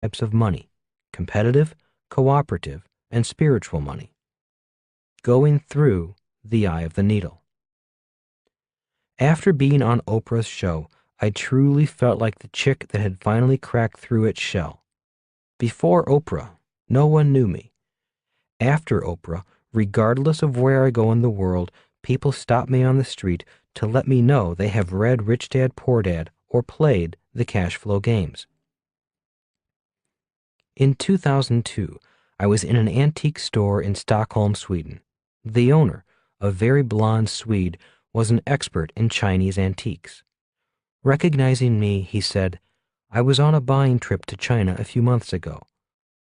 types of money: competitive, cooperative, and spiritual money. Going through the eye of the needle. After being on Oprah's show, I truly felt like the chick that had finally cracked through its shell. Before Oprah, no one knew me. After Oprah, regardless of where I go in the world, people stop me on the street to let me know they have read Rich Dad Poor Dad or played the cash flow games. In 2002, I was in an antique store in Stockholm, Sweden. The owner, a very blonde Swede, was an expert in Chinese antiques. Recognizing me, he said, "I was on a buying trip to China a few months ago.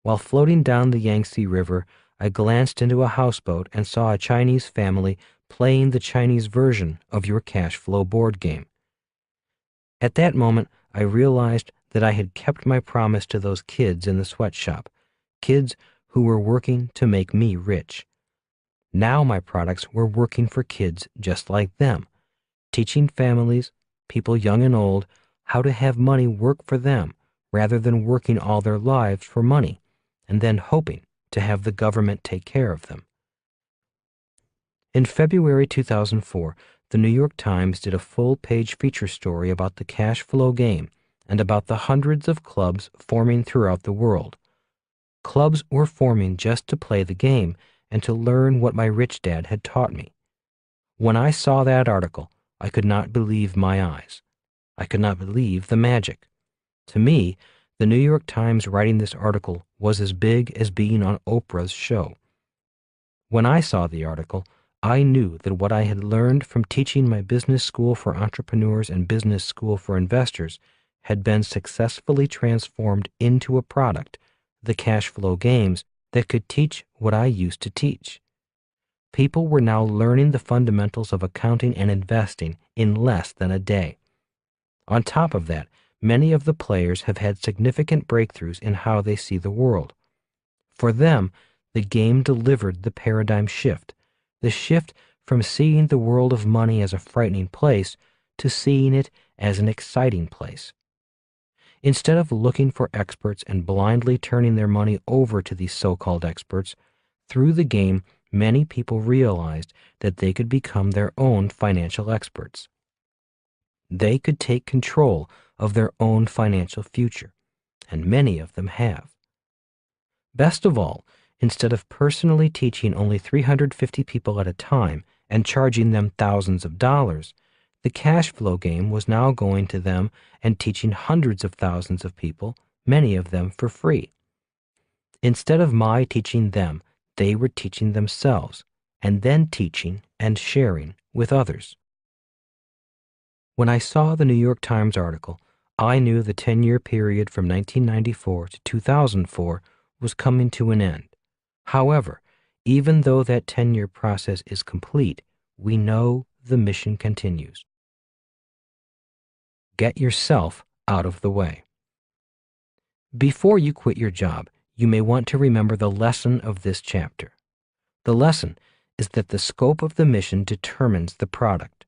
While floating down the Yangtze River, I glanced into a houseboat and saw a Chinese family playing the Chinese version of your cash flow board game." At that moment, I realized that I had kept my promise to those kids in the sweatshop, kids who were working to make me rich. Now my products were working for kids just like them, teaching families, people young and old, how to have money work for them rather than working all their lives for money and then hoping to have the government take care of them. In February 2004, the New York Times did a full-page feature story about the cash flow game and about the hundreds of clubs forming throughout the world. Clubs were forming just to play the game and to learn what my rich dad had taught me. When I saw that article, I could not believe my eyes. I could not believe the magic. To me, the New York Times writing this article was as big as being on Oprah's show. When I saw the article, I knew that what I had learned from teaching my business school for entrepreneurs and business school for investors had been successfully transformed into a product, the cash flow games, that could teach what I used to teach. People were now learning the fundamentals of accounting and investing in less than a day. On top of that, many of the players have had significant breakthroughs in how they see the world. For them, the game delivered the paradigm shift, the shift from seeing the world of money as a frightening place to seeing it as an exciting place. Instead of looking for experts and blindly turning their money over to these so-called experts, through the game, many people realized that they could become their own financial experts. They could take control of their own financial future, and many of them have. Best of all, instead of personally teaching only 350 people at a time and charging them thousands of dollars, the cash flow game was now going to them and teaching hundreds of thousands of people, many of them for free. Instead of my teaching them, they were teaching themselves, and then teaching and sharing with others. When I saw the New York Times article, I knew the 10-year period from 1994 to 2004 was coming to an end. However, even though that 10-year process is complete, we know the mission continues. Get yourself out of the way. Before you quit your job, you may want to remember the lesson of this chapter. The lesson is that the scope of the mission determines the product.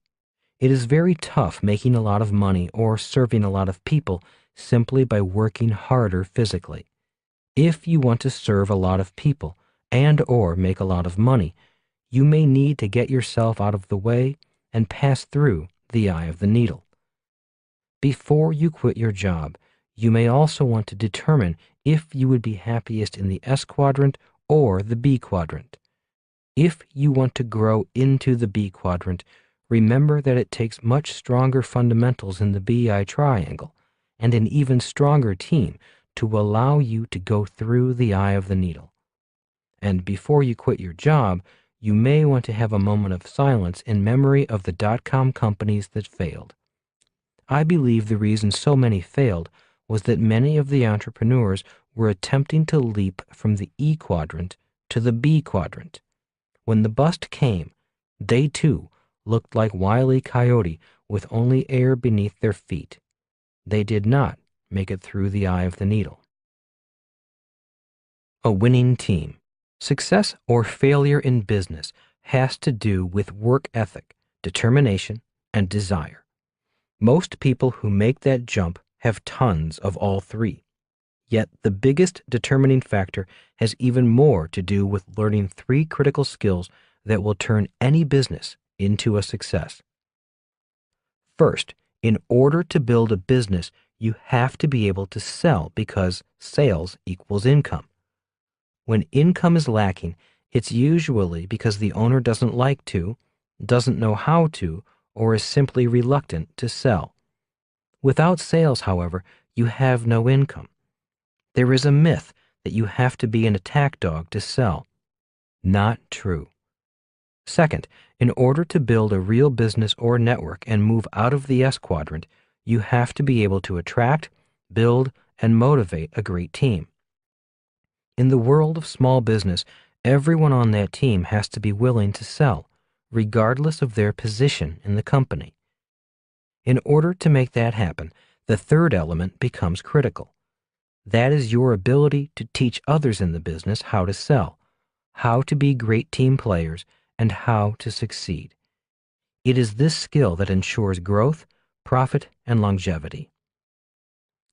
It is very tough making a lot of money or serving a lot of people simply by working harder physically. If you want to serve a lot of people and or make a lot of money, you may need to get yourself out of the way and pass through the eye of the needle. Before you quit your job, you may also want to determine if you would be happiest in the S quadrant or the B quadrant. If you want to grow into the B quadrant, remember that it takes much stronger fundamentals in the BI triangle and an even stronger team to allow you to go through the eye of the needle. And before you quit your job, you may want to have a moment of silence in memory of the dot-com companies that failed. I believe the reason so many failed was that many of the entrepreneurs were attempting to leap from the E quadrant to the B quadrant. When the bust came, they too looked like Wile E. Coyote with only air beneath their feet. They did not make it through the eye of the needle. A winning team. Success or failure in business has to do with work ethic, determination, and desire. Most people who make that jump have tons of all three. Yet the biggest determining factor has even more to do with learning three critical skills that will turn any business into a success. First, in order to build a business, you have to be able to sell because sales equals income. When income is lacking, it's usually because the owner doesn't like to, doesn't know how to, or is simply reluctant to sell. Without sales, however, you have no income. There is a myth that you have to be an attack dog to sell. Not true. Second, in order to build a real business or network and move out of the S quadrant, you have to be able to attract, build, and motivate a great team. In the world of small business, everyone on that team has to be willing to sell, regardless of their position in the company. In order to make that happen, the third element becomes critical. That is your ability to teach others in the business how to sell, how to be great team players, and how to succeed. It is this skill that ensures growth, profit, and longevity.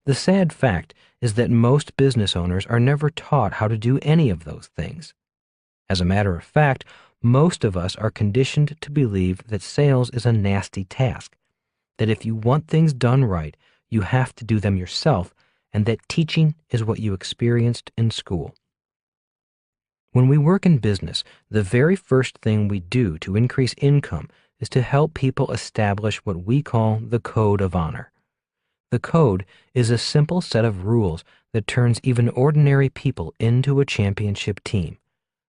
The sad fact is that most business owners are never taught how to do any of those things. As a matter of fact, most of us are conditioned to believe that sales is a nasty task, that if you want things done right, you have to do them yourself, and that teaching is what you experienced in school. When we work in business, the very first thing we do to increase income is to help people establish what we call the code of honor. The code is a simple set of rules that turns even ordinary people into a championship team,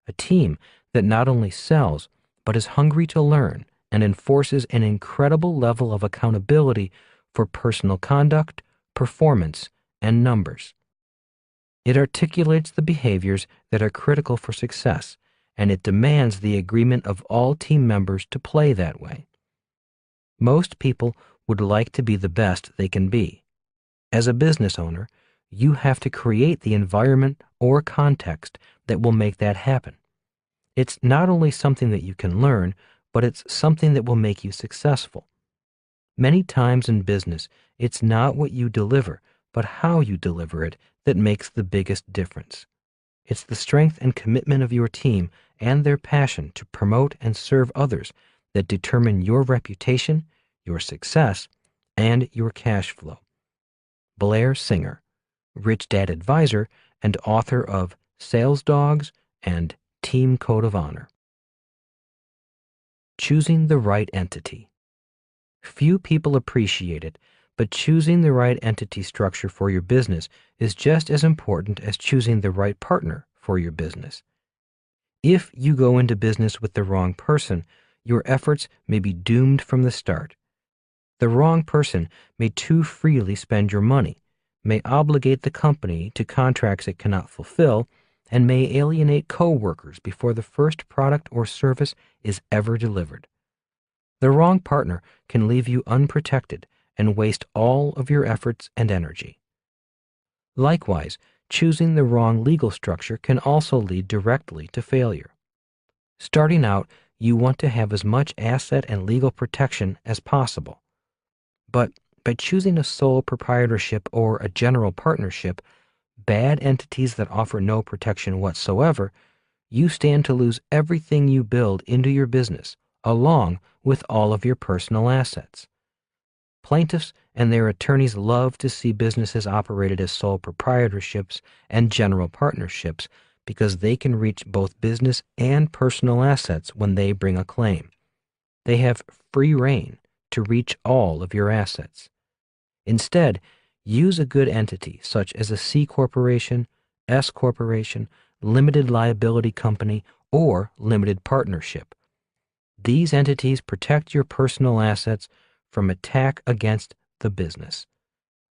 a team that not only sells, but is hungry to learn and enforces an incredible level of accountability for personal conduct, performance, and numbers. It articulates the behaviors that are critical for success, and it demands the agreement of all team members to play that way. Most people would like to be the best they can be. As a business owner, you have to create the environment or context that will make that happen. It's not only something that you can learn, but it's something that will make you successful. Many times in business, it's not what you deliver, but how you deliver it that makes the biggest difference. It's the strength and commitment of your team and their passion to promote and serve others that determine your reputation, your success, and your cash flow. Blair Singer, Rich Dad advisor and author of Sales Dogs and Team Code of Honor. Choosing the right entity. Few people appreciate it, but choosing the right entity structure for your business is just as important as choosing the right partner for your business. If you go into business with the wrong person, your efforts may be doomed from the start. The wrong person may too freely spend your money, may obligate the company to contracts it cannot fulfill, and may alienate co-workers before the first product or service is ever delivered. The wrong partner can leave you unprotected and waste all of your efforts and energy. Likewise, choosing the wrong legal structure can also lead directly to failure. Starting out, you want to have as much asset and legal protection as possible. But by choosing a sole proprietorship or a general partnership, bad entities that offer no protection whatsoever, you stand to lose everything you build into your business, along with all of your personal assets. Plaintiffs and their attorneys love to see businesses operated as sole proprietorships and general partnerships because they can reach both business and personal assets when they bring a claim. They have free rein to reach all of your assets. Instead, use a good entity such as a C corporation, S corporation, limited liability company, or limited partnership. These entities protect your personal assets from attack against the business.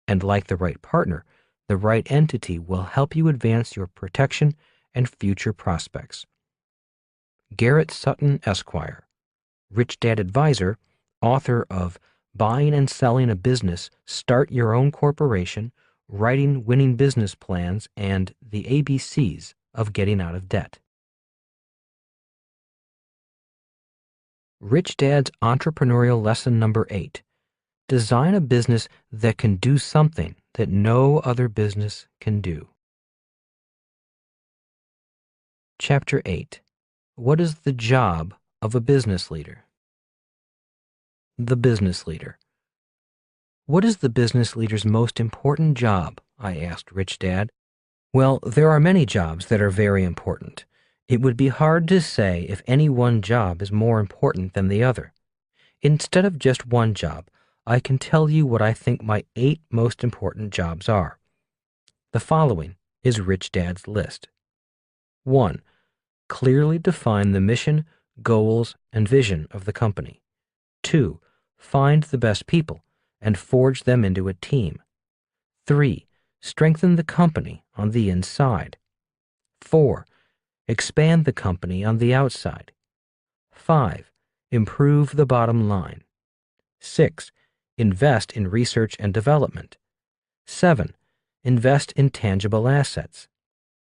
And like the right partner, the right entity will help you advance your protection and future prospects. Garrett Sutton, Esquire, Rich Dad advisor, author of Buying and Selling a Business, Start Your Own Corporation, Writing Winning Business Plans, and the ABCs of Getting Out of Debt. Rich Dad's Entrepreneurial Lesson Number 8. Design a business that can do something that no other business can do. Chapter 8. What is the job of a business leader? The business leader. What is the business leader's most important job? I asked Rich Dad. Well, there are many jobs that are very important. It would be hard to say if any one job is more important than the other. Instead of just one job, I can tell you what I think my 8 most important jobs are. The following is Rich Dad's list. 1. Clearly define the mission, goals, and vision of the company. 2. Find the best people and forge them into a team. 3. Strengthen the company on the inside. 4. Expand the company on the outside. 5. Improve the bottom line. 6. Invest in research and development. 7. Invest in tangible assets.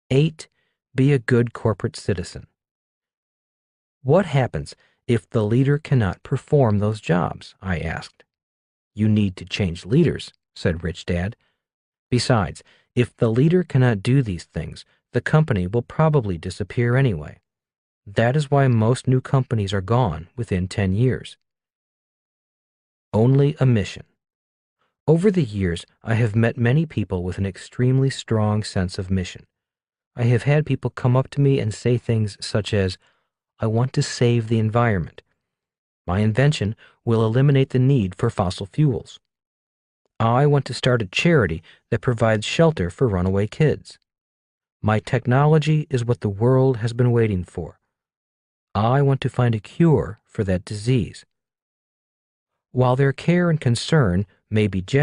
8. Be a good corporate citizen. What happens if the leader cannot perform those jobs? I asked. You need to change leaders, said Rich Dad. Besides, if the leader cannot do these things, the company will probably disappear anyway. That is why most new companies are gone within 10 years. Only a mission. Over the years, I have met many people with an extremely strong sense of mission. I have had people come up to me and say things such as, I want to save the environment. My invention will eliminate the need for fossil fuels. I want to start a charity that provides shelter for runaway kids. My technology is what the world has been waiting for. I want to find a cure for that disease. While their care and concern may be genuine,